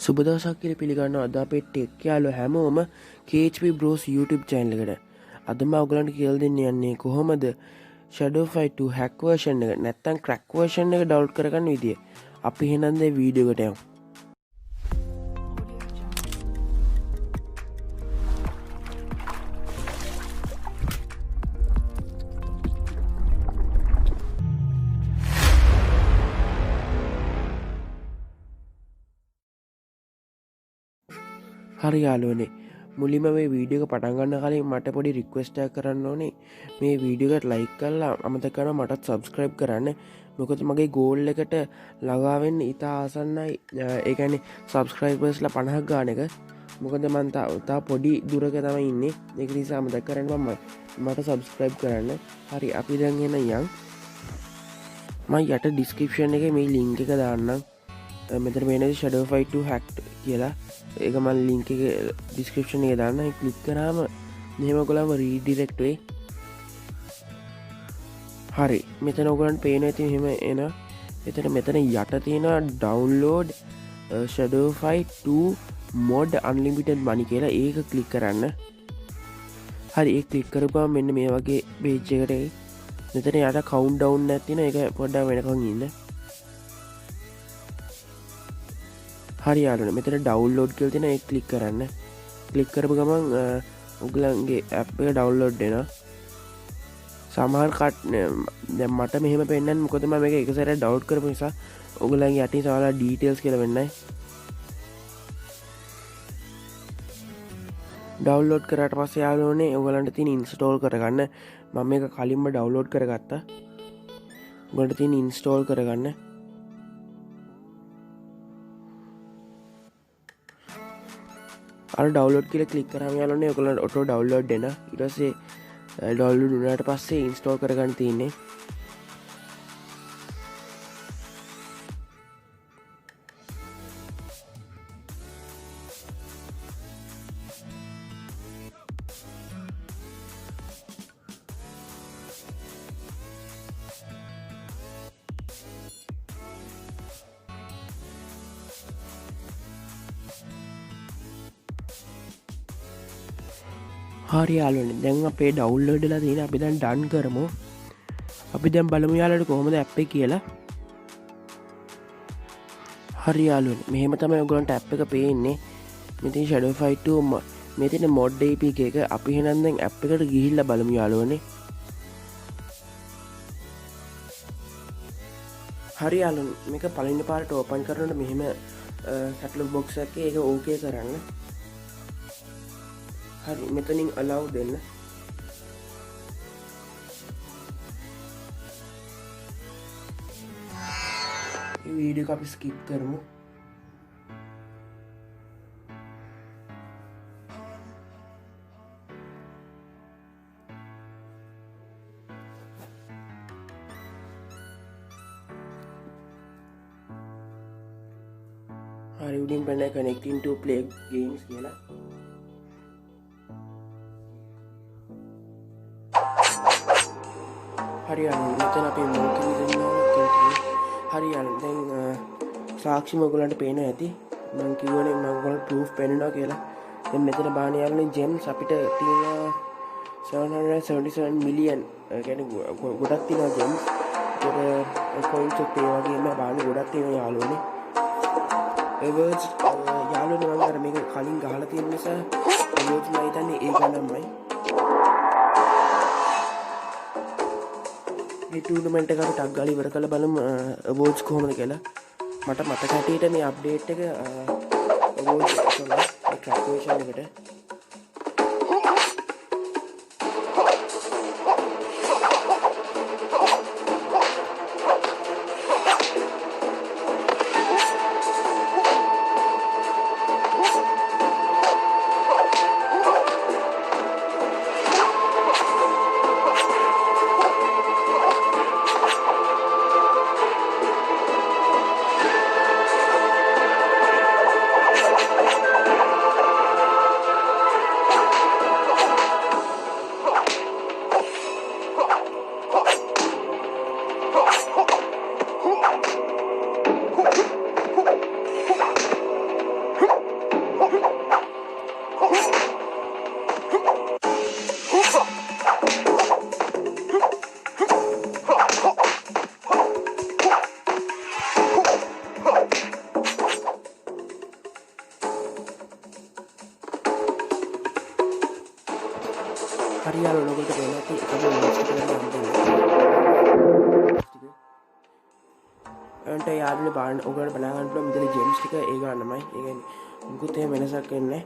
සුබ දවසක් කියලා පිළිගන්නවා අද අපේ ටෙක් යාළුවෝ හැමෝම KHP Bros YouTube channel එකට. අද මම ඔයගලන්ට කියලා දෙන්න යන්නේ කොහොමද Shadow Fight 2 hack version එක නැත්නම් crack version එක download කරගන්න විදිය. අපි එහෙනම් මේ වීඩියෝ එකට යමු. හරි යාළුවනේ මුලින්ම මේ වීඩියෝ එක පටන් ගන්න කලින් මට පොඩි රික්වෙස්ට් එකක් කරන්න ඕනේ මේ වීඩියෝ එකට ලයික් කරලා අමතක කරනවා මටත් සබ්ස්ක්‍රයිබ් කරන්න මොකද මගේ ගෝල් එකට ළඟා වෙන්න ඉතා ආසන්නයි ඒ කියන්නේ සබ්ස්ක්‍රයිබර්ස්ලා 50ක් ගන්න එක මොකද මම තා පොඩි දුරක තමයි ඉන්නේ ඒක නිසා අමතක කරන්න මට සබ්ස්ක්‍රයිබ් කරන්න හරි අපි දැන් එන යන් මම යට ඩිස්ක්‍රිප්ෂන් එකේ මේ ලින්ක් එක දාන්නම් මෙතන මේනදී Shadow Fight 2 hacked කියලා ඒක මම ලින්ක් එක ඩිස්ක්‍රිප්ෂන් එකේ දාන්න ක්ලික් කරාම මෙහෙම ඔයගොල්ලන්ව රීඩිරෙක්ට් වෙයි. හරි මෙතන ඔයගොල්ලන්ට පේනවා ඉතින් එහෙම එන මෙතන යට තියෙනවා download Shadow Fight 2 mod unlimited money කියලා ඒක ක්ලික් කරන්න. හරි ඒක ක්ලික් කරපුවම මෙන්න මේ වගේ page එකට එයි. මෙතන යට countdown එකක් තියෙනවා ඒක පොඩ්ඩක් වෙනකන් ඉන්න. හරි යාළුවනේ මෙතන ඩවුන්ලෝඩ් කියලා තියෙන ඒක ක්ලික් කරන්න. ක්ලික් කරපු ගමන් ඔයගලන්ගේ ඇප් එක ඩවුන්ලෝඩ් වෙනවා. සමහර දැන් මට මෙහෙම පෙන්නන්නේ මොකද මම මේක එක සැරේ ඩවුන්ලෝඩ් කරපු නිසා ඔයගලන්ගේ යටින් සමහර ඩීටේල්ස් කියලා වෙන්නයි. ඩවුන්ලෝඩ් කරාට පස්සේ යාළුවනේ ඔයගලන්ට තියෙන ඉන්ස්ටෝල් කරගන්න මම මේක කලින්ම ඩවුන්ලෝඩ් කරගත්තා. ඔයගලන්ට තියෙන ඉන්ස්ටෝල් කරගන්න අර ඩවුන්ලෝඩ් කියලා ක්ලික් කරාම යාළුවනේ ඔයගොල්ලන්ට ඔටෝ ඩවුන්ලෝඩ් වෙනවා. ඊට පස්සේ ඩවුන්ලෝඩ් වුණාට පස්සේ ඉන්ස්ටෝල් කරගන්න තියෙන්නේ. හරි යාළුවනේ දැන් අපේ ඩවුන්ලෝඩ් වෙලා තියෙන අපි දැන් ඩන් කරමු. අපි දැන් බලමු යාළුවනේ කොහොමද ඇප් එක කියලා. හරි යාළුවනේ මෙහෙම තමයි ඔයගොල්ලන්ට ඇප් එක පේන්නේ. මෙතන Shadow Fight 2 මේ තියෙන mod APK එක අපි එහෙනම් දැන් ඇප් එකට ගිහිල්ලා බලමු යාළුවනේ. හරි යාළුවනේ මේක පළවෙනි පාරට ඕපන් කරනකොට මෙහෙම කැටලොග් බොක්ස් එකේ ඒක ඕකේ කරන්න. හරි මෙතනින් allow දෙන්න. මේ වීඩියෝ එක අපි skip කරමු. හරි උඩින් පෙන්නන connecting to play games කියලා. හරි යාළුවනේ මෙතන අපි මොකක්ද දෙන්නවා හරි යාළුවනේ දැන් සාක්ෂිම ඔයගොල්ලන්ට පේනවා ඇති මම කියවනේ මම ඔයගොල්ලන්ට ප්‍රූෆ් පෙන්නනවා කියලා දැන් මෙතන බාන යාළුවනේ ජෙම්ස් අපිට තියෙනවා 777 මිලියන් කියන්නේ ගොඩක් තියෙනවා ජෙම්ස් ඒක කොයින්ස් එක ඒ වගේම බාන ගොඩක් තියෙනවා යාළුවනේ එවර්ස් යාළුවනේ මම අර මේක කලින් ගහලා තියෙන නිසා එවර්ස් මම හිතන්නේ ඒ ගණන්මයි මේ ටූර්නමන්ට් එක අපි ටක් ගාලා ඉවර කරලා බලමු අවෝඩ්ස් කොහොමද කියලා. මට මතක හැටියට මේ අප්ඩේට් එක අවෝඩ්ස් තමයි ඒ කැල්කියුලේෂන් එකට. හරියාල ඔයගොල්ලෝ පේනවා ඇති එකම වොයිස් ටික තමයි හම්බෙන්නේ. අන්ට යාළුවනේ බලන්න ඔයගොල්ලෝ බලා ගන්න පුළුවන් මෙතන ජෙම්ස් ටික ඒ ගන්නමයි. ඒ කියන්නේ මුකුත් එහෙම වෙනසක් වෙන්නේ නැහැ.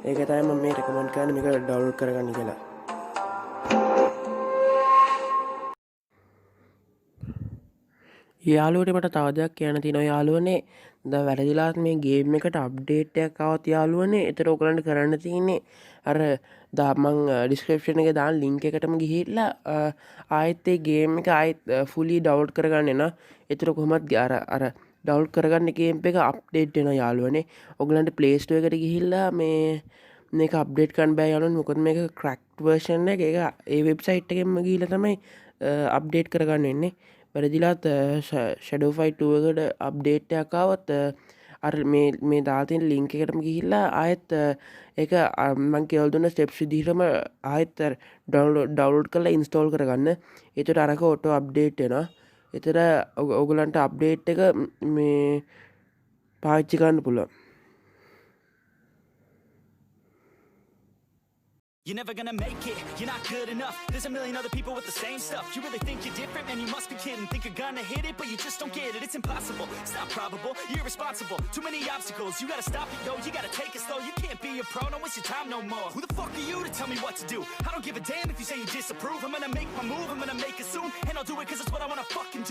ඒක තමයි මම මේ රෙකමන්ඩ් කරන්නේ මේක ඩවුන්ලෝඩ් කරගන්න කියලා. යාළුවට මට තව දෙයක් කියන්න තියෙනවා යාළුවනේ. දැන් වැරදිලාත් මේ ගේම් එකට අප්ඩේට් එකක් ආවත් යාළුවනේ. ඒතර ඔයගලන්ට කරන්න තියෙන්නේ අර මං ඩිස්ක්‍රිප්ෂන් එකේ දාන ලින්ක් එකටම ගිහිල්ලා ආයෙත් ඒ ගේම් එක ආයෙත් ෆුලි ඩවුන්ලෝඩ් කරගන්න එන. ඒතර කොහොමද අර ඩවුන්ලෝඩ් කරගන්න ගේම් එක අප්ඩේට් වෙනවා යාළුවනේ. ඔයගලන්ට ප්ලේ ස්ටෝර් එකට ගිහිල්ලා මේක අප්ඩේට් කරන්න බෑ යාළුවනේ. මොකද මේක ක්‍රැක්ඩ් වර්ෂන් එක. ඒක ඒ වෙබ්සයිට් එකෙන්ම ගිහිල්ලා තමයි අප්ඩේට් කරගන්න වෙන්නේ. වැරදිලාත් ෂැඩෝ ෆයිට් 2 එකට අප්ඩේට් එකක් ආවත් අර මේ දාලා තියෙන ලින්ක් එකටම ගිහිල්ලා ආයෙත් ඒක මම කියලා දුන්න ස්ටෙප්ස් විදිහටම ආයෙත් ඩවුන්ලෝඩ් කරලා ඉන්ස්ටෝල් කරගන්න. ඒතර අරක ඔටෝ අප්ඩේට් වෙනවා. ඒතර ඔයගලන්ට අප්ඩේට් එක මේ පාවිච්චි කරන්න පුළුවන්. You're never gonna make it, you're not good enough. There's a million other people with the same stuff. You really think you're different, man, you must be kidding. Think you're gonna hit it, but you just don't get it. It's impossible, it's not probable, you're irresponsible. Too many obstacles, you gotta stop it, yo. You gotta take it slow, you can't be a pro, don't waste your time no more. Who the fuck are you to tell me what to do? I don't give a damn if you say you disapprove. I'm gonna make my move, I'm gonna make it soon. And I'll do it cause it's what I wanna fucking do.